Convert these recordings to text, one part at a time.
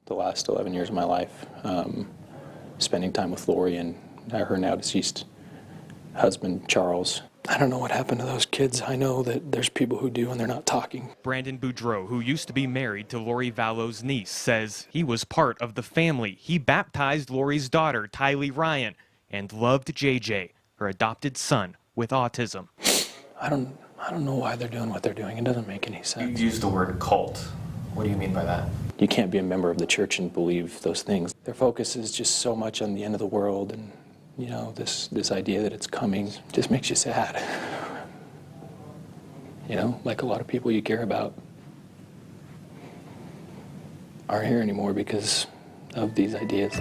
the last 11 years of my life, spending time with Lori and her now deceased husband, Charles. I don't know what happened to those kids. I know that there's people who do and they're not talking. Brandon Boudreaux, who used to be married to Lori Vallow's niece, says he was part of the family. He baptized Lori's daughter, Tylee Ryan, and loved JJ, her adopted son with autism. I don't know why they're doing what they're doing. It doesn't make any sense. You used the word cult. What do you mean by that? You can't be a member of the church and believe those things. Their focus is just so much on the end of the world, and you know, this idea that it's coming just makes you sad. You know, like a lot of people you care about aren't here anymore because of these ideas.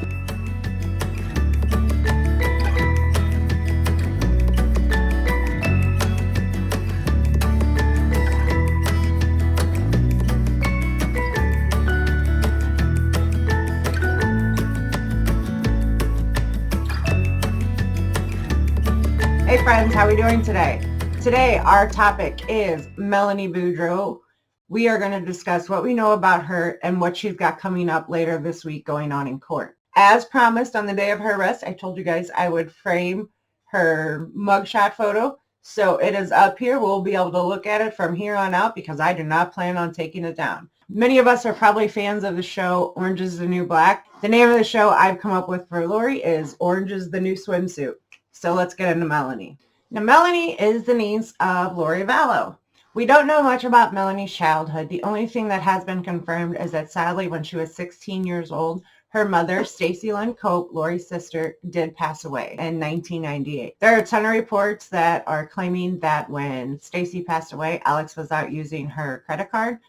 Hey friends, how are we doing today? Today our topic is Melani Boudreaux. We are going to discuss what we know about her and what she's got coming up later this week going on in court. As promised, on the day of her arrest, I told you guys I would frame her mugshot photo. So it is up here. We'll be able to look at it from here on out because I do not plan on taking it down. Many of us are probably fans of the show Orange is the New Black. The name of the show I've come up with for Lori is Orange is the New Swimsuit. So let's get into Melani. Now, Melani is the niece of Lori Vallow. We don't know much about Melani's childhood. The only thing that has been confirmed is that sadly, when she was 16 years old, her mother, Stacy Lynn Cope, Lori's sister, did pass away in 1998. There are a ton of reports that are claiming that when Stacy passed away, Alex was out using her credit card.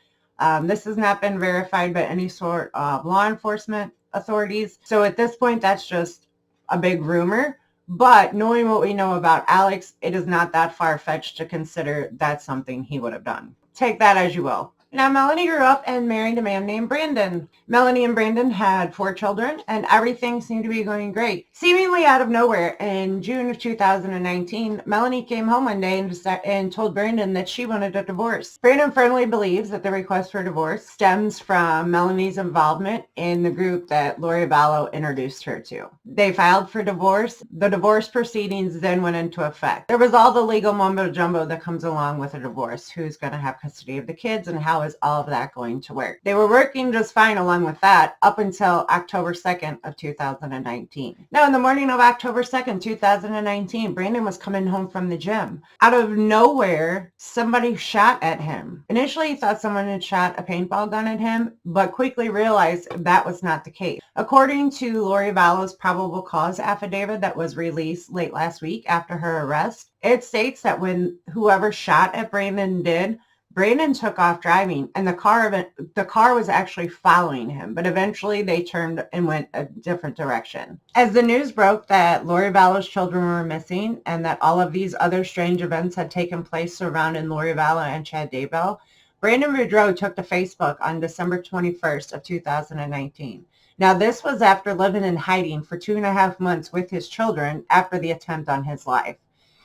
This has not been verified by any sort of law enforcement authorities. So at this point, that's just a big rumor. But knowing what we know about Alex, it is not that far-fetched to consider that's something he would have done. Take that as you will. Now, Melani grew up and married a man named Brandon. Melani and Brandon had 4 children, and everything seemed to be going great. Seemingly out of nowhere, in June of 2019, Melani came home one day and told Brandon that she wanted a divorce. Brandon firmly believes that the request for divorce stems from Melani's involvement in the group that Lori Vallow introduced her to. They filed for divorce. The divorce proceedings then went into effect. There was all the legal mumbo-jumbo that comes along with a divorce. Who's going to have custody of the kids and how is all of that going to work? They were working just fine along with that up until October 2nd of 2019. Now, in the morning of October 2nd, 2019, Brandon was coming home from the gym. Out of nowhere, somebody shot at him. Initially, he thought someone had shot a paintball gun at him, but quickly realized that was not the case. According to Lori Vallow's probable cause affidavit that was released late last week after her arrest, it states that when whoever shot at Brandon did, Brandon took off driving and the car was actually following him, but eventually they turned and went a different direction. As the news broke that Lori Vallow's children were missing and that all of these other strange events had taken place surrounding Lori Vallow and Chad Daybell, Brandon Boudreaux took to Facebook on December 21st of 2019. Now, this was after living in hiding for 2.5 months with his children after the attempt on his life.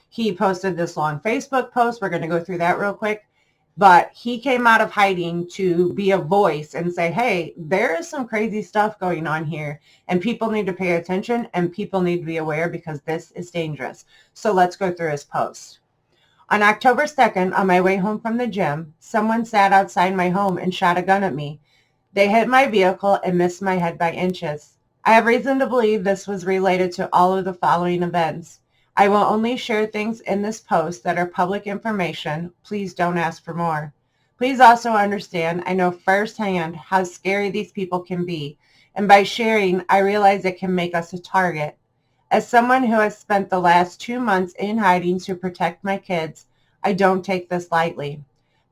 He posted this long Facebook post. We're going to go through that real quick. But he came out of hiding to be a voice and say, hey, there is some crazy stuff going on here and people need to pay attention and people need to be aware because this is dangerous. So let's go through his post. On October 2nd, on my way home from the gym, someone sat outside my home and shot a gun at me. They hit my vehicle and missed my head by inches. I have reason to believe this was related to all of the following events. I will only share things in this post that are public information. Please don't ask for more. Please also understand I know firsthand how scary these people can be, and by sharing, I realize it can make us a target. As someone who has spent the last 2 months in hiding to protect my kids, I don't take this lightly.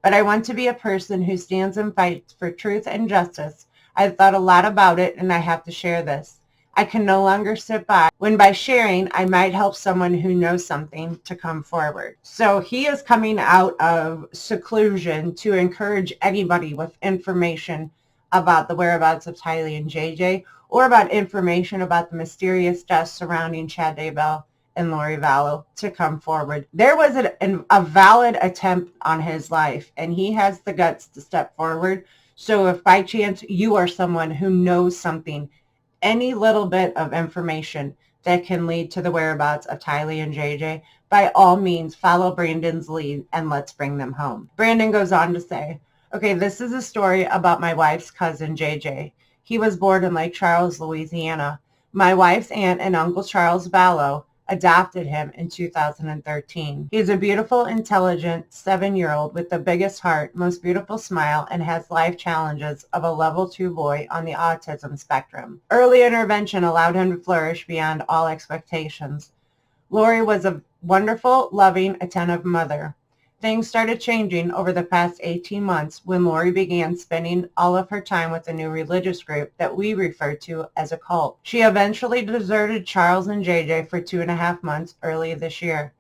But I want to be a person who stands and fights for truth and justice. I've thought a lot about it, and I have to share this. I can no longer sit by when by sharing, I might help someone who knows something to come forward. So he is coming out of seclusion to encourage anybody with information about the whereabouts of Tylee and JJ or about information about the mysterious deaths surrounding Chad Daybell and Lori Vallow to come forward. There was a valid attempt on his life, and he has the guts to step forward. So if by chance you are someone who knows something, any little bit of information that can lead to the whereabouts of Tylee and JJ, by all means follow Brandon's lead and let's bring them home. Brandon goes on to say, okay, this is a story about my wife's cousin JJ. He was born in Lake Charles, Louisiana. My wife's aunt and Uncle Charles Vallow adopted him in 2013. He is a beautiful, intelligent 7-year-old with the biggest heart, most beautiful smile, and has life challenges of a level 2 boy on the autism spectrum. Early intervention allowed him to flourish beyond all expectations. Lori was a wonderful, loving, attentive mother. Things started changing over the past 18 months when Lori began spending all of her time with a new religious group that we refer to as a cult. She eventually deserted Charles and JJ for 2.5 months early this year.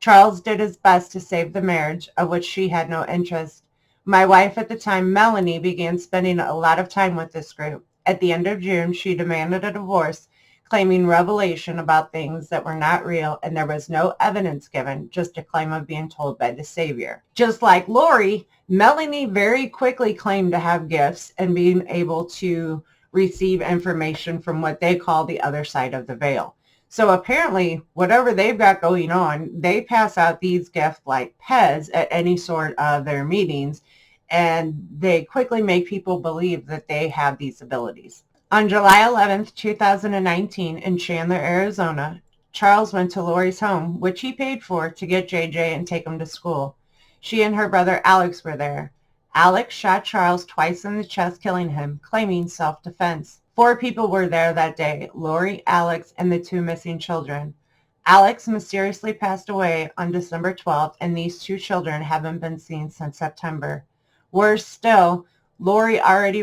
Charles did his best to save the marriage, of which she had no interest. My wife at the time, Melanie, began spending a lot of time with this group. At the end of June, she demanded a divorce, claiming revelation about things that were not real, and there was no evidence given, just a claim of being told by the Savior. Just like Lori, Melanie very quickly claimed to have gifts and being able to receive information from what they call the other side of the veil. So apparently, whatever they've got going on, they pass out these gifts like Pez at any sort of their meetings, and they quickly make people believe that they have these abilities. On July 11th, 2019, in Chandler, Arizona, Charles went to Lori's home, which he paid for, to get JJ and take him to school. She and her brother Alex were there. Alex shot Charles twice in the chest, killing him, claiming self-defense. 4 people were there that day: Lori, Alex, and the 2 missing children. Alex mysteriously passed away on December 12th, and these 2 children haven't been seen since September. Worse still, Lori already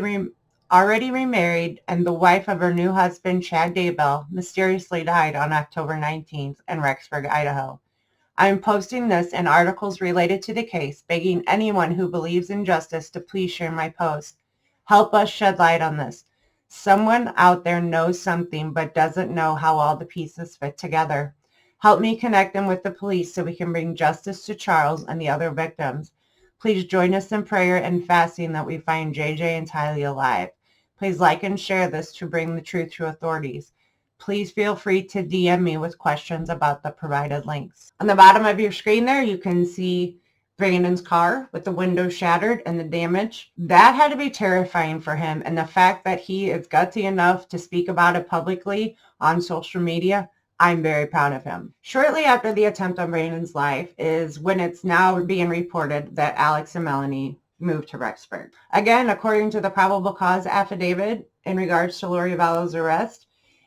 remarried, and the wife of her new husband, Chad Daybell, mysteriously died on October 19th in Rexburg, Idaho. I am posting this and articles related to the case, begging anyone who believes in justice to please share my post. Help us shed light on this. Someone out there knows something but doesn't know how all the pieces fit together. Help me connect them with the police so we can bring justice to Charles and the other victims. Please join us in prayer and fasting that we find JJ and Tylee alive. Please like and share this to bring the truth to authorities. Please feel free to DM me with questions about the provided links. On the bottom of your screen there, you can see Brandon's car with the window shattered and the damage. That had to be terrifying for him, and the fact that he is gutsy enough to speak about it publicly on social media, I'm very proud of him. Shortly after the attempt on Brandon's life is when it's now being reported that Alex and Melanie moved to Rexburg. Again, according to the probable cause affidavit in regards to Lori Vallow's arrest,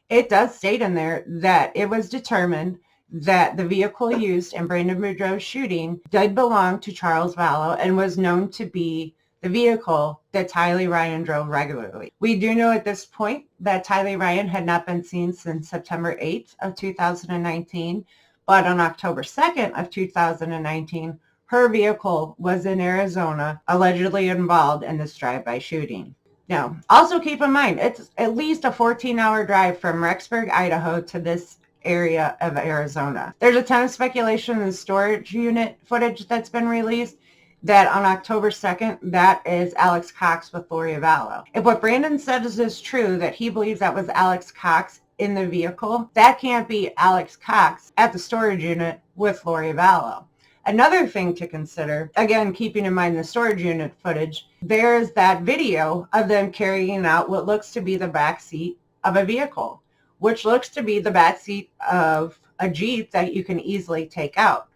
it does state in there that it was determined that the vehicle used in Brandon Boudreaux's shooting did belong to Charles Vallow and was known to be the vehicle that Tylee Ryan drove regularly. We do know at this point that Tylee Ryan had not been seen since September 8th of 2019, but on October 2nd of 2019, her vehicle was in Arizona, allegedly involved in this drive-by shooting. Now, also keep in mind, it's at least a 14-hour drive from Rexburg, Idaho to this area of Arizona. There's a ton of speculation in the storage unit footage that's been released that on October 2nd, that is Alex Cox with Lori Vallow. If what Brandon says is true, that he believes that was Alex Cox in the vehicle, that can't be Alex Cox at the storage unit with Lori Vallow. Another thing to consider, again, keeping in mind the storage unit footage, there's that video of them carrying out what looks to be the back seat of a vehicle, which looks to be the back seat of a Jeep that you can easily take out.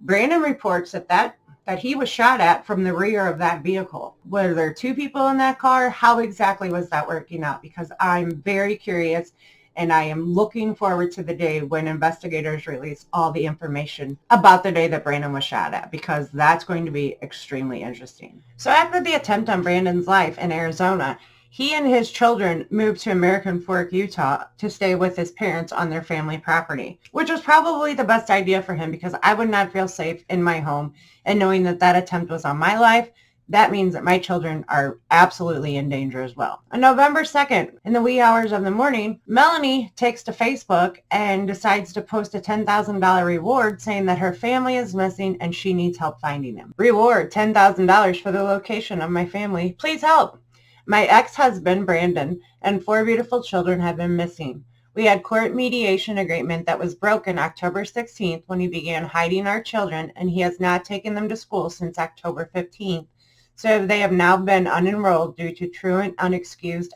Brandon reports that he was shot at from the rear of that vehicle. Were there 2 people in that car? How exactly was that working out? Because I'm very curious, and I am looking forward to the day when investigators release all the information about the day that Brandon was shot at, because that's going to be extremely interesting. So after the attempt on Brandon's life in Arizona, he and his children moved to American Fork, Utah to stay with his parents on their family property, which was probably the best idea for him, because I would not feel safe in my home, and knowing that that attempt was on my life, that means that my children are absolutely in danger as well. On November 2nd, in the wee hours of the morning, Melanie takes to Facebook and decides to post a $10,000 reward saying that her family is missing and she needs help finding him. Reward, $10,000 for the location of my family. Please help. My ex-husband, Brandon, and 4 beautiful children have been missing. We had court mediation agreement that was broken October 16th when he began hiding our children, and he has not taken them to school since October 15th. So they have now been unenrolled due to true and unexcused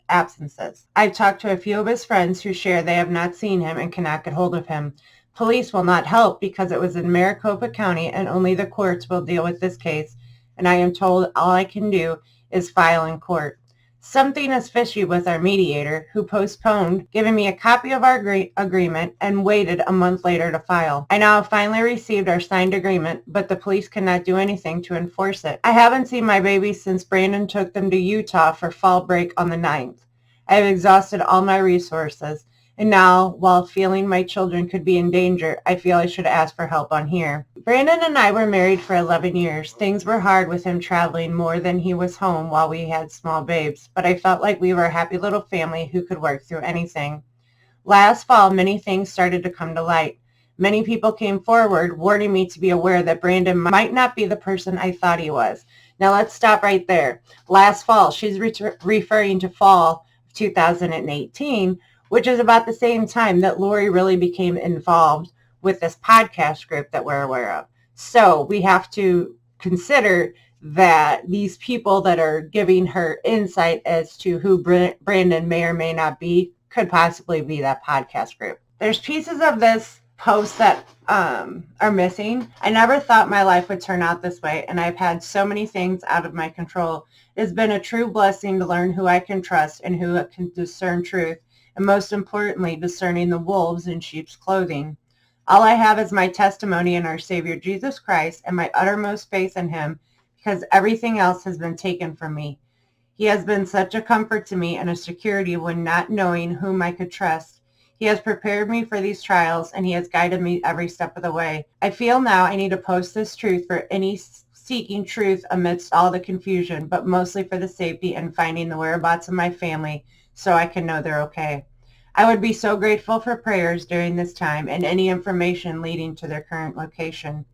absences. I've talked to a few of his friends who share they have not seen him and cannot get hold of him. Police will not help because it was in Maricopa County and only the courts will deal with this case, and I am told all I can do is file in court. Something is fishy with our mediator, who postponed giving me a copy of our agreement and waited a month later to file. I now have finally received our signed agreement, but the police cannot do anything to enforce it. I haven't seen my babies since Brandon took them to Utah for fall break on the 9th. I have exhausted all my resources, and now, while feeling my children could be in danger, I feel I should ask for help on here. Brandon and I were married for 11 years. Things were hard with him traveling more than he was home while we had small babes, but I felt like we were a happy little family who could work through anything. Last fall, many things started to come to light. Many people came forward, warning me to be aware that Brandon might not be the person I thought he was. Now let's stop right there. Last fall, she's referring to fall of 2018, which is about the same time that Lori really became involved with this podcast group that we're aware of. So we have to consider that these people that are giving her insight as to who Brandon may or may not be could possibly be that podcast group. There's pieces of this post that are missing. I never thought my life would turn out this way, and I've had so many things out of my control. It's been a true blessing to learn who I can trust and who can discern truth, and most importantly, discerning the wolves in sheep's clothing. All I have is my testimony in our Savior Jesus Christ and my uttermost faith in him, because everything else has been taken from me. He has been such a comfort to me and a security when not knowing whom I could trust. He has prepared me for these trials, and he has guided me every step of the way. I feel now I need to post this truth for any seeking truth amidst all the confusion, but mostly for the safety and finding the whereabouts of my family so I can know they're okay. I would be so grateful for prayers during this time and any information leading to their current location.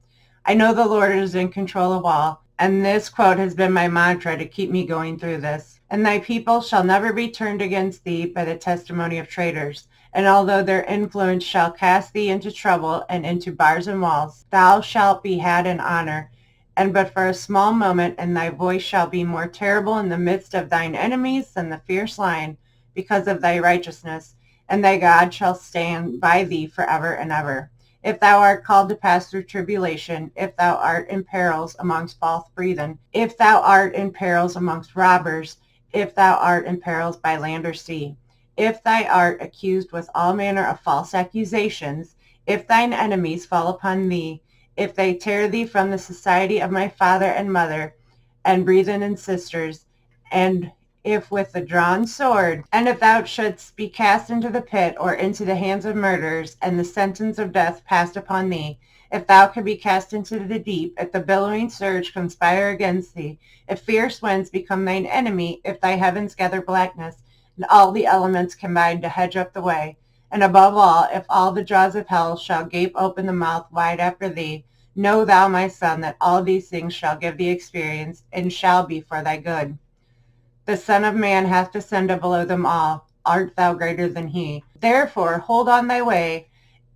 I know the Lord is in control of all, and this quote has been my mantra to keep me going through this. And thy people shall never be turned against thee by the testimony of traitors. And although their influence shall cast thee into trouble and into bars and walls, thou shalt be had in honor, and but for a small moment, and thy voice shall be more terrible in the midst of thine enemies than the fierce lion, because of thy righteousness, and thy God shall stand by thee forever and ever. If thou art called to pass through tribulation, if thou art in perils amongst false brethren, if thou art in perils amongst robbers, if thou art in perils by land or sea, if thou art accused with all manner of false accusations, if thine enemies fall upon thee, if they tear thee from the society of my father and mother, and brethren and sisters, and if with the drawn sword, and if thou shouldst be cast into the pit, or into the hands of murderers, and the sentence of death passed upon thee, if thou could be cast into the deep, if the billowing surge conspire against thee, if fierce winds become thine enemy, if thy heavens gather blackness, and all the elements combine to hedge up the way, and above all, if all the jaws of hell shall gape open the mouth wide after thee, know thou, my son, that all these things shall give thee experience, and shall be for thy good. The Son of Man hath descended below them all. Art thou greater than he? Therefore hold on thy way,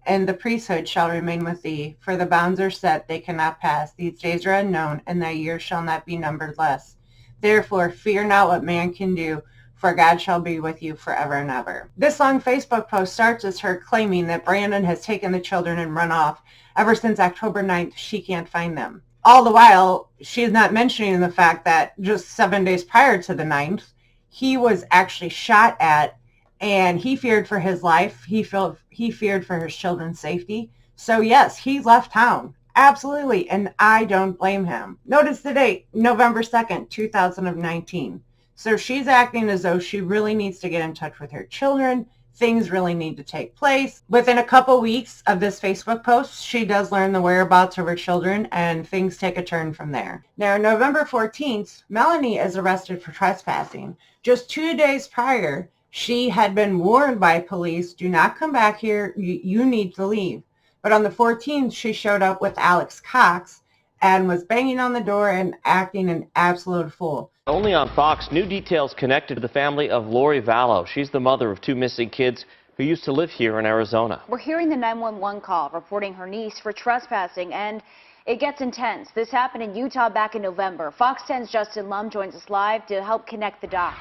and the priesthood shall remain with thee. For the bounds are set, they cannot pass. These days are unknown, and thy years shall not be numbered less. Therefore fear not what man can do, for God shall be with you forever and ever. This long Facebook post starts as her claiming that Brandon has taken the children and run off. Ever since October 9th, she can't find them. All the while, she is not mentioning the fact that just 7 days prior to the 9th, he was actually shot at, and he feared for his life. He feared for his children's safety. So yes, he left town. Absolutely, and I don't blame him. Notice the date, November 2nd, 2019. So she's acting as though she really needs to get in touch with her children. Things really need to take place. Within a couple weeks of this Facebook post, she does learn the whereabouts of her children, and things take a turn from there. Now, November 14th, Melani is arrested for trespassing. Just 2 days prior, she had been warned by police, do not come back here, you need to leave. But on the 14th, she showed up with Alex Cox, and was banging on the door and acting an absolute fool. Only on Fox, new details connected to the family of Lori Vallow. She's the mother of 2 missing kids who used to live here in Arizona. We're hearing the 911 call reporting her niece for trespassing, and it gets intense. This happened in Utah back in November. Fox 10's Justin Lum joins us live to help connect the dots.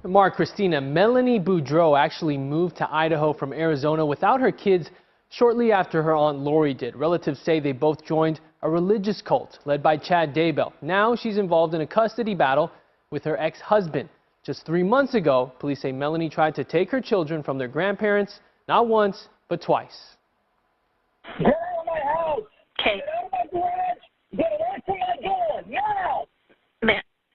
Mark, Christina, Melani Boudreaux actually moved to Idaho from Arizona without her kids shortly after her aunt Lori did. Relatives say they both joined a religious cult led by Chad Daybell. Now she's involved in a custody battle with her ex-husband. Just 3 months ago, police say Melani tried to take her children from their grandparents, not once, but twice. Get out of my house! Okay. Get out of my garage! Get away from my door! Now!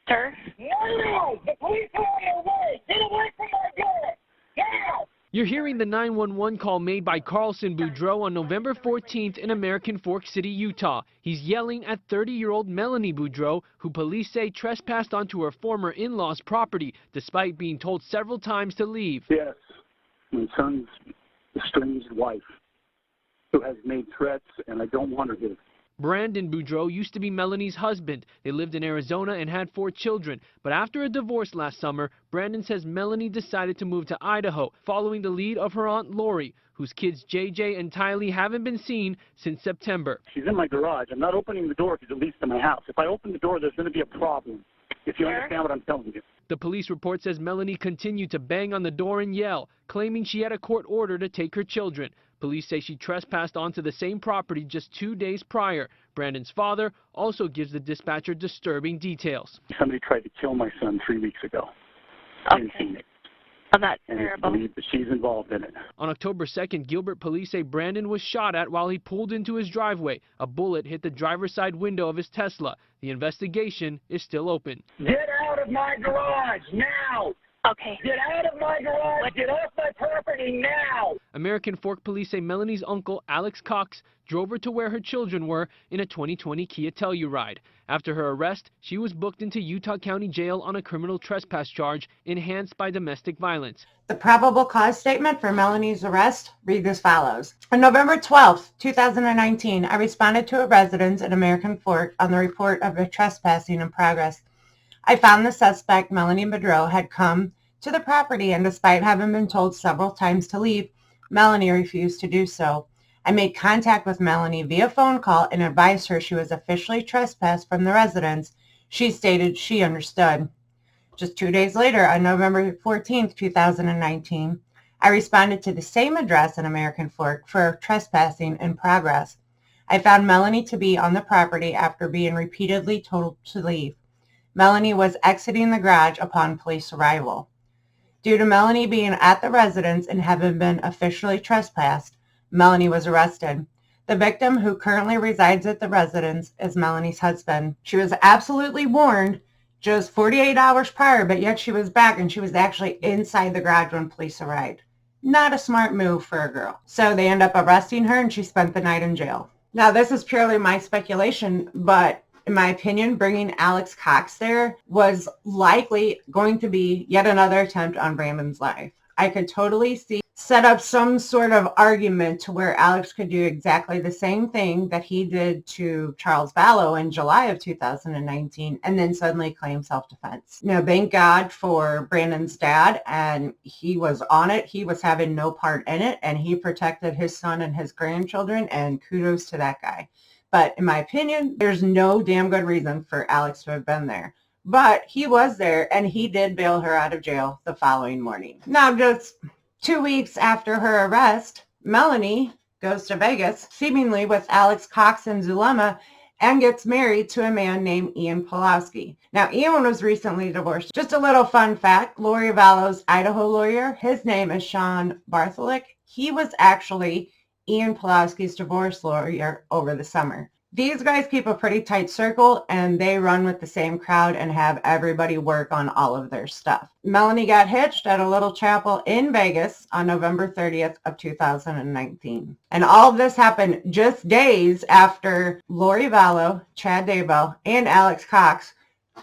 Sir? No! The police are on their way! Get away from my door! Now! You're hearing the 911 call made by Carlson Boudreaux on November 14th in American Fork City, Utah. He's yelling at 30-year-old Melani Boudreaux, who police say trespassed onto her former in-law's property, despite being told several times to leave. Yes, my son's estranged wife, who has made threats, and I don't want her here. Brandon Boudreaux used to be Melani's husband. They lived in Arizona and had 4 children. But after a divorce last summer, Brandon says Melani decided to move to Idaho, following the lead of her aunt Lori, whose kids JJ and Tylee haven't been seen since September. She's in my garage. I'm not opening the door if it leads to my house. If I open the door, there's going to be a problem, if you understand what I'm telling you. The police report says Melani continued to bang on the door and yell, claiming she had a court order to take her children. Police say she trespassed onto the same property just 2 days prior. Brandon's father also gives the dispatcher disturbing details. Somebody tried to kill my son 3 weeks ago in Phoenix. Oh, that's And it's believed that she's involved in it. On October 2nd, Gilbert police say Brandon was shot at while he pulled into his driveway. A bullet hit the driver's side window of his Tesla. The investigation is still open. Get out of my garage! Now! Okay. Get out of my garage! Get off my property now! American Fork police say Melani's uncle, Alex Cox, drove her to where her children were in a 2020 Kia Telluride. After her arrest, she was booked into Utah County Jail on a criminal trespass charge enhanced by domestic violence. The probable cause statement for Melani's arrest reads as follows. On November 12, 2019, I responded to a residence in American Fork on the report of a trespassing in progress. I found the suspect, Melani Boudreaux, had come to the property, and despite having been told several times to leave, Melani refused to do so. I made contact with Melani via phone call and advised her she was officially trespassed from the residence. She stated she understood. Just 2 days later, on November 14, 2019, I responded to the same address in American Fork for trespassing in progress. I found Melani to be on the property after being repeatedly told to leave. Melani was exiting the garage upon police arrival. Due to Melani being at the residence and having been officially trespassed, Melani was arrested. The victim, who currently resides at the residence, is Melani's husband. She was absolutely warned just 48 hours prior, but yet she was back and she was actually inside the garage when police arrived. Not a smart move for a girl. So they end up arresting her and she spent the night in jail. Now, this is purely my speculation, but in my opinion, bringing Alex Cox there was likely going to be yet another attempt on Brandon's life. I could totally see set up some sort of argument to where Alex could do exactly the same thing that he did to Charles Vallow in July of 2019 and then suddenly claim self-defense. Now, thank God for Brandon's dad, and he was on it. He was having no part in it, and he protected his son and his grandchildren, and kudos to that guy. But in my opinion, there's no damn good reason for Alex to have been there. But he was there, and he did bail her out of jail the following morning. Now, just 2 weeks after her arrest, Melani goes to Vegas, seemingly with Alex Cox and Zulema, and gets married to a man named Ian Pulowski. Now, Ian was recently divorced. Just a little fun fact, Lori Vallow's Idaho lawyer, his name is Sean Bartholick. He was actually Ian Pulowski's divorce lawyer over the summer. These guys keep a pretty tight circle, and they run with the same crowd and have everybody work on all of their stuff. Melani got hitched at a little chapel in Vegas on November 30th of 2019. And all of this happened just days after Lori Vallow, Chad Daybell, and Alex Cox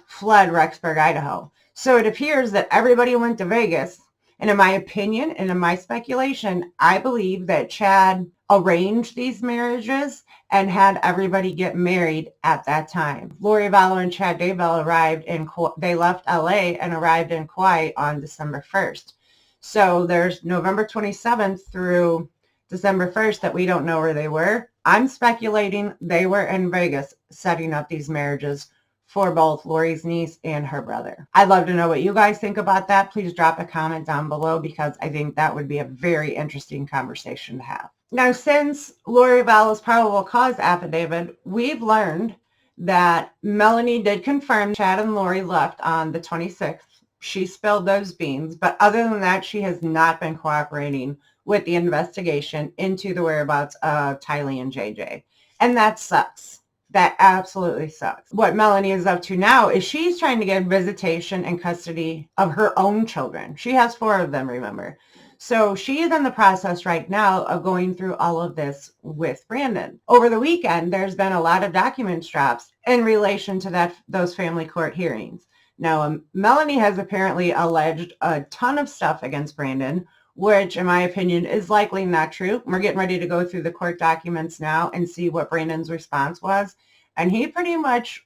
fled Rexburg, Idaho. So it appears that everybody went to Vegas. And in my opinion, and in my speculation, I believe that Chad arranged these marriages and had everybody get married at that time. Lori Vallow and Chad Daybell they left LA and arrived in Kauai on December 1st. So there's November 27th through December 1st that we don't know where they were. I'm speculating they were in Vegas setting up these marriages for both Lori's niece and her brother. I'd love to know what you guys think about that. Please drop a comment down below because I think that would be a very interesting conversation to have. Now, since Lori Vallow's probable cause affidavit, we've learned that Melani did confirm Chad and Lori left on the 26th. She spilled those beans, but other than that, she has not been cooperating with the investigation into the whereabouts of Tylee and JJ. And that sucks. That absolutely sucks. What Melani is up to now is she's trying to get visitation and custody of her own children. She has 4 of them, remember. So she is in the process right now of going through all of this with Brandon. Over the weekend, there's been a lot of documents drops in relation to those family court hearings. Now, Melani has apparently alleged a ton of stuff against Brandon, which in my opinion is likely not true. We're getting ready to go through the court documents now and see what Brandon's response was. And he pretty much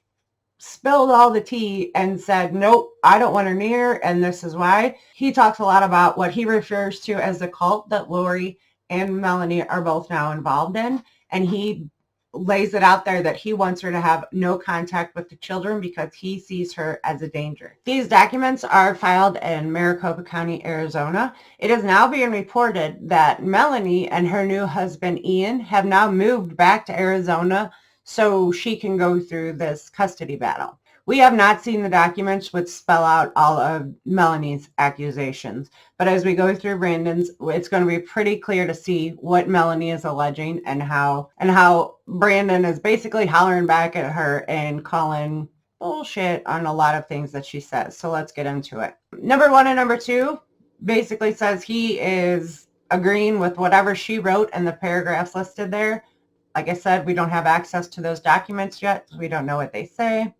spilled all the tea and said, nope, I don't want her near, and this is why. He talks a lot about what he refers to as the cult that Lori and Melani are both now involved in. And he lays it out there that he wants her to have no contact with the children because he sees her as a danger. These documents are filed in Maricopa County, Arizona. It is now being reported that Melani and her new husband, Ian, have now moved back to Arizona so she can go through this custody battle. We have not seen the documents which spell out all of Melani's accusations, but as we go through Brandon's, it's going to be pretty clear to see what Melani is alleging and how Brandon is basically hollering back at her and calling bullshit on a lot of things that she says. So let's get into it. Number 1 and number 2 basically says he is agreeing with whatever she wrote in the paragraphs listed there. Like I said, we don't have access to those documents yet, so we don't know what they say.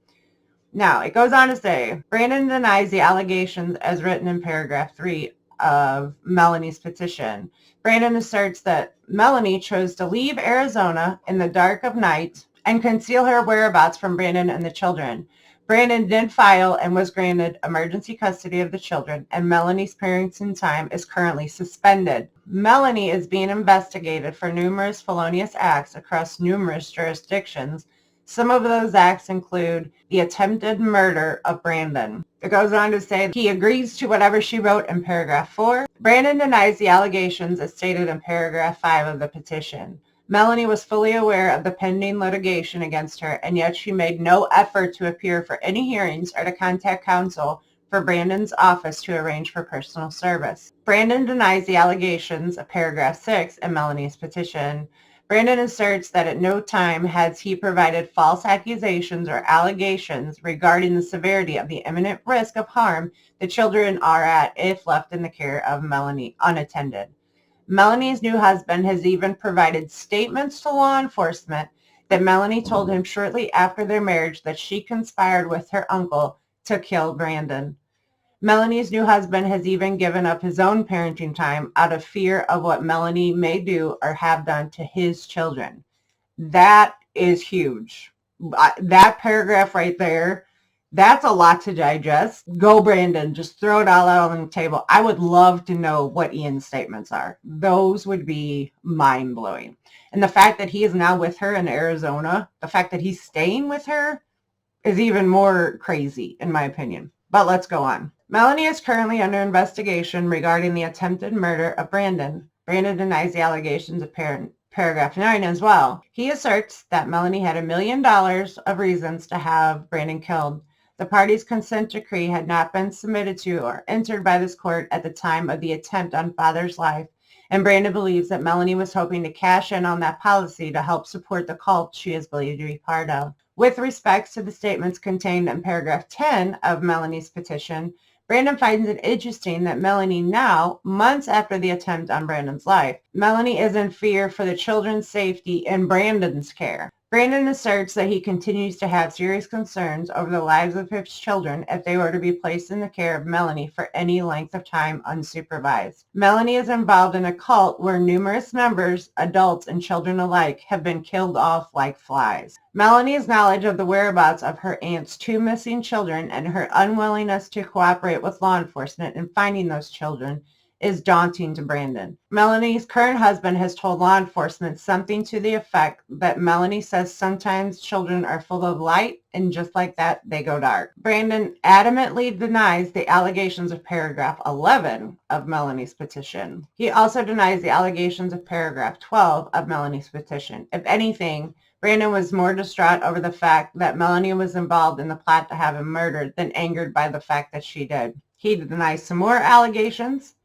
Now, it goes on to say, Brandon denies the allegations as written in paragraph 3 of Melani's petition. Brandon asserts that Melani chose to leave Arizona in the dark of night and conceal her whereabouts from Brandon and the children. Brandon did file and was granted emergency custody of the children, and Melani's parenting time is currently suspended. Melani is being investigated for numerous felonious acts across numerous jurisdictions. Some of those acts include the attempted murder of Brandon. It goes on to say he agrees to whatever she wrote in paragraph 4. Brandon denies the allegations as stated in paragraph 5 of the petition. Melani was fully aware of the pending litigation against her, and yet she made no effort to appear for any hearings or to contact counsel for Brandon's office to arrange for personal service. Brandon denies the allegations of paragraph 6 in Melani's petition. Brandon asserts that at no time has he provided false accusations or allegations regarding the severity of the imminent risk of harm the children are at if left in the care of Melani unattended. Melani's new husband has even provided statements to law enforcement that Melani told him shortly after their marriage that she conspired with her uncle to kill Brandon. Melani's new husband has even given up his own parenting time out of fear of what Melani may do or have done to his children. That is huge. That paragraph right there, that's a lot to digest. Go, Brandon. Just throw it all out on the table. I would love to know what Ian's statements are. Those would be mind-blowing. And the fact that he is now with her in Arizona, the fact that he's staying with her is even more crazy, in my opinion. But let's go on. Melani is currently under investigation regarding the attempted murder of Brandon. Brandon denies the allegations of paragraph 9 as well. He asserts that Melani had $1 million of reasons to have Brandon killed. The parties' consent decree had not been submitted to or entered by this court at the time of the attempt on father's life, and Brandon believes that Melani was hoping to cash in on that policy to help support the cult she is believed to be part of. With respects to the statements contained in paragraph 10 of Melani's petition, Brandon finds it interesting that Melani now, months after the attempt on Brandon's life, Melani is in fear for the children's safety in Brandon's care. Brandon asserts that he continues to have serious concerns over the lives of his children if they were to be placed in the care of Melani for any length of time unsupervised. Melani is involved in a cult where numerous members, adults and children alike, have been killed off like flies. Melani's knowledge of the whereabouts of her aunt's 2 missing children and her unwillingness to cooperate with law enforcement in finding those children is daunting to Brandon. Melani's current husband has told law enforcement something to the effect that Melani says sometimes children are full of light and just like that they go dark. Brandon adamantly denies the allegations of paragraph 11 of Melani's petition. He also denies the allegations of paragraph 12 of Melani's petition. If anything, Brandon was more distraught over the fact that Melani was involved in the plot to have him murdered than angered by the fact that she did. He denies some more allegations.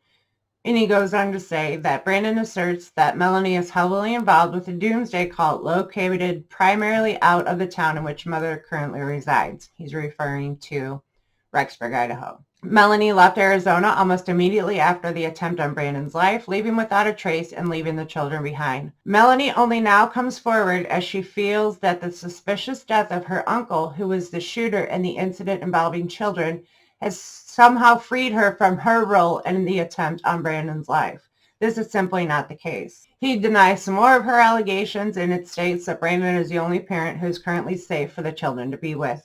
And he goes on to say that Brandon asserts that Melani is heavily involved with a doomsday cult located primarily out of the town in which mother currently resides. He's referring to Rexburg, Idaho. Melani left Arizona almost immediately after the attempt on Brandon's life, leaving without a trace and leaving the children behind. Melani only now comes forward as she feels that the suspicious death of her uncle, who was the shooter in the incident involving children, has somehow freed her from her role in the attempt on Brandon's life. This is simply not the case. He denies some more of her allegations, and it states that Brandon is the only parent who is currently safe for the children to be with.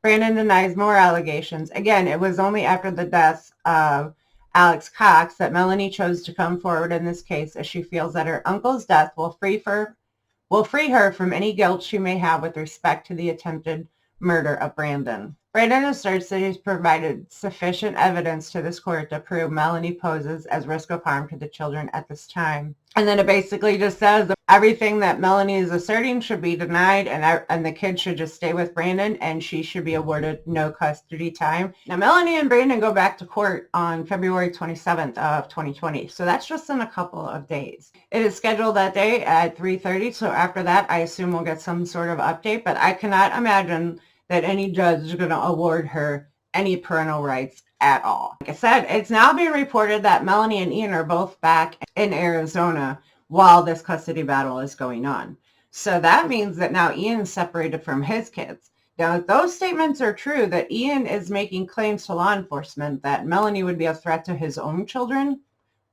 Brandon denies more allegations. Again, it was only after the death of Alex Cox that Melani chose to come forward in this case, as she feels that her uncle's death will free her from any guilt she may have with respect to the attempted murder of Brandon. Brandon asserts that he's provided sufficient evidence to this court to prove Melani poses as risk of harm to the children at this time. And then it basically just says that everything that Melani is asserting should be denied, and the kid should just stay with Brandon, and she should be awarded no custody time. Now, Melani and Brandon go back to court on February 27th of 2020, so that's just in a couple of days. It is scheduled that day at 3:30, so after that, I assume we'll get some sort of update, but I cannot imagine that any judge is going to award her any parental rights at all. Like I said, it's now being reported that Melani and Ian are both back in Arizona while this custody battle is going on. So that means that now Ian is separated from his kids. Now, if those statements are true, that Ian is making claims to law enforcement that Melani would be a threat to his own children,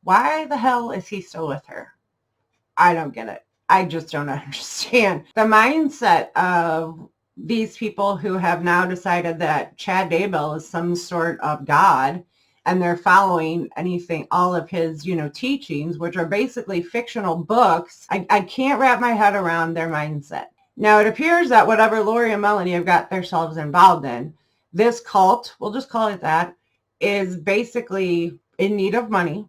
why the hell is he still with her? I don't get it. I just don't understand. The mindset of these people who have now decided that Chad Daybell is some sort of God, and they're following all of his, teachings, which are basically fictional books. I can't wrap my head around their mindset. Now, it appears that whatever Lori and Melani have got themselves involved in, this cult, we'll just call it that, is basically in need of money.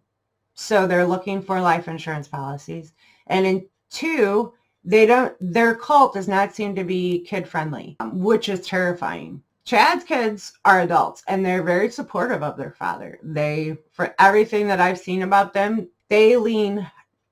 So they're looking for life insurance policies. And in 2, their cult does not seem to be kid friendly, which is terrifying. Chad's kids are adults and they're very supportive of their father. For everything that I've seen about them, they lean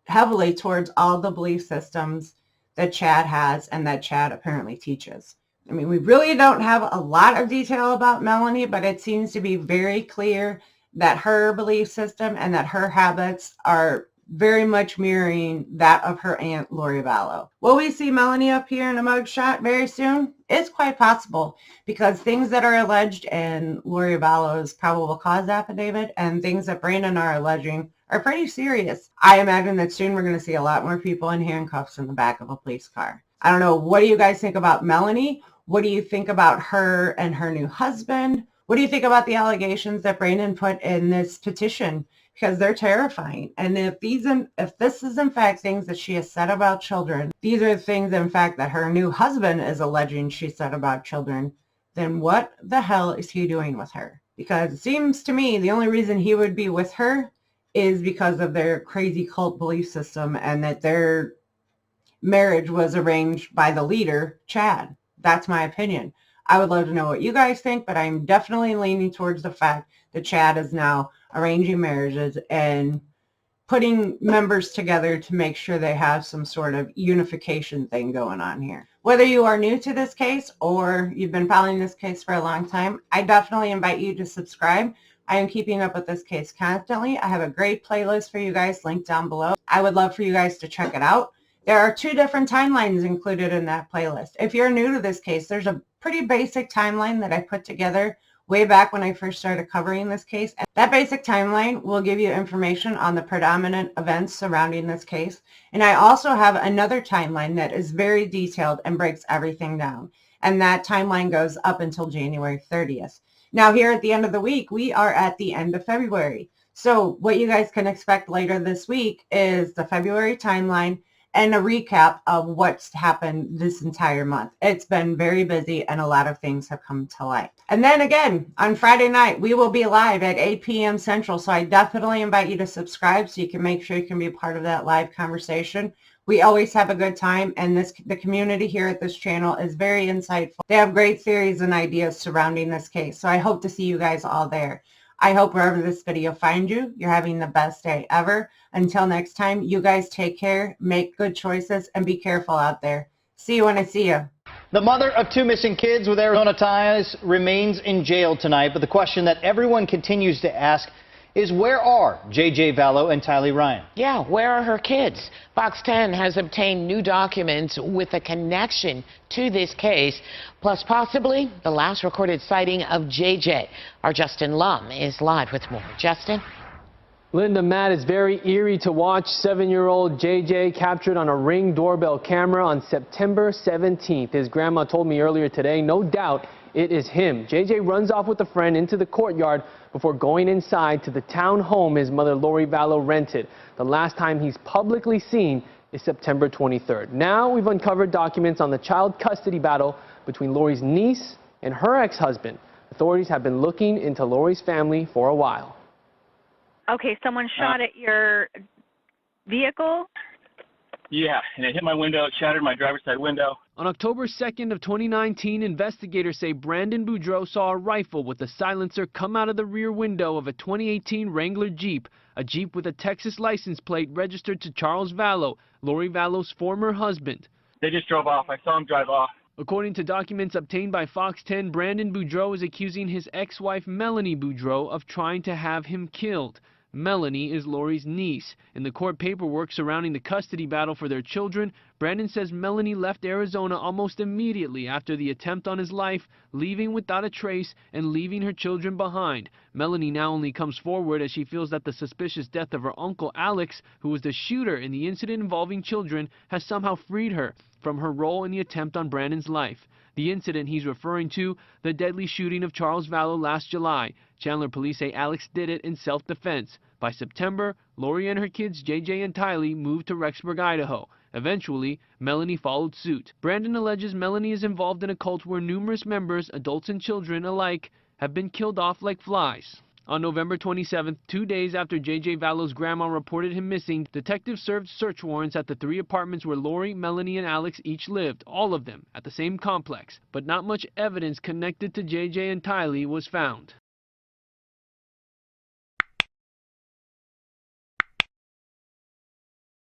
heavily towards all the belief systems that Chad has and that Chad apparently teaches. I mean, we really don't have a lot of detail about Melani, but it seems to be very clear that her belief system and that her habits are very much mirroring that of her aunt, Lori Vallow. Will we see Melani up here in a mugshot very soon? It's quite possible, because things that are alleged in Lori Vallow's probable cause affidavit and things that Brandon are alleging are pretty serious. I imagine that soon we're going to see a lot more people in handcuffs in the back of a police car. I don't know. What do you guys think about Melani? What do you think about her and her new husband? What do you think about the allegations that Brandon put in this petition? Because they're terrifying. And if this is in fact things that she has said about children, these are things in fact that her new husband is alleging she said about children, then what the hell is he doing with her? Because it seems to me the only reason he would be with her is because of their crazy cult belief system and that their marriage was arranged by the leader, Chad. That's my opinion. I would love to know what you guys think, but I'm definitely leaning towards the fact that Chad is now arranging marriages and putting members together to make sure they have some sort of unification thing going on here. Whether you are new to this case or you've been following this case for a long time, I definitely invite you to subscribe. I am keeping up with this case constantly. I have a great playlist for you guys linked down below. I would love for you guys to check it out. There are 2 different timelines included in that playlist. If you're new to this case, there's a pretty basic timeline that I put together way back when I first started covering this case. And that basic timeline will give you information on the predominant events surrounding this case. And I also have another timeline that is very detailed and breaks everything down. And that timeline goes up until January 30th. Now here at the end of the week, we are at the end of February. So what you guys can expect later this week is the February timeline and a recap of what's happened this entire month. It's been very busy and a lot of things have come to light. And then again, on Friday night, we will be live at 8 p.m. Central. So I definitely invite you to subscribe so you can make sure you can be a part of that live conversation. We always have a good time, and the community here at this channel is very insightful. They have great theories and ideas surrounding this case. So I hope to see you guys all there. I hope wherever this video finds you, you're having the best day ever. Until next time, you guys take care, make good choices, and be careful out there. See you when I see you. The mother of 2 missing kids with Arizona ties remains in jail tonight, but the question that everyone continues to ask is, where are JJ Vallow and Tylee Ryan? Yeah, where are her kids? Fox 10 has obtained new documents with a connection to this case, plus possibly the last recorded sighting of JJ. Our Justin Lum is live with more. Justin? Linda, Matt, is very eerie to watch 7-year-old JJ captured on a Ring doorbell camera on September 17th. His grandma told me earlier today, no doubt it is him. JJ runs off with a friend into the courtyard before going inside to the town home his mother Lori Vallow rented. The last time he's publicly seen is September 23rd. Now we've uncovered documents on the child custody battle between Lori's niece and her ex-husband. Authorities have been looking into Lori's family for a while. Okay, someone shot at your vehicle? Yeah, and it hit my window, it shattered my driver's side window. On October 2nd of 2019, investigators say Brandon Boudreaux saw a rifle with a silencer come out of the rear window of a 2018 Wrangler Jeep, a Jeep with a Texas license plate registered to Charles Vallow, Lori Vallow's former husband. They just drove off. I saw them drive off. According to documents obtained by Fox 10, Brandon Boudreaux is accusing his ex-wife Melani Boudreaux of trying to have him killed. Melani is Lori's niece. In the court paperwork surrounding the custody battle for their children, Brandon says Melani left Arizona almost immediately after the attempt on his life, leaving without a trace and leaving her children behind. Melani now only comes forward as she feels that the suspicious death of her uncle Alex, who was the shooter in the incident involving children, has somehow freed her from her role in the attempt on Brandon's life. The incident he's referring to, the deadly shooting of Charles Vallow last July. Chandler police say Alex did it in self-defense. By September, Lori and her kids JJ and Tylee moved to Rexburg, Idaho. Eventually, Melani followed suit. Brandon alleges Melani is involved in a cult where numerous members, adults and children alike, have been killed off like flies. On November 27th, 2 days after JJ Vallow's grandma reported him missing, detectives served search warrants at the 3 apartments where Lori, Melani, and Alex each lived, all of them at the same complex. But not much evidence connected to JJ and Tylee was found.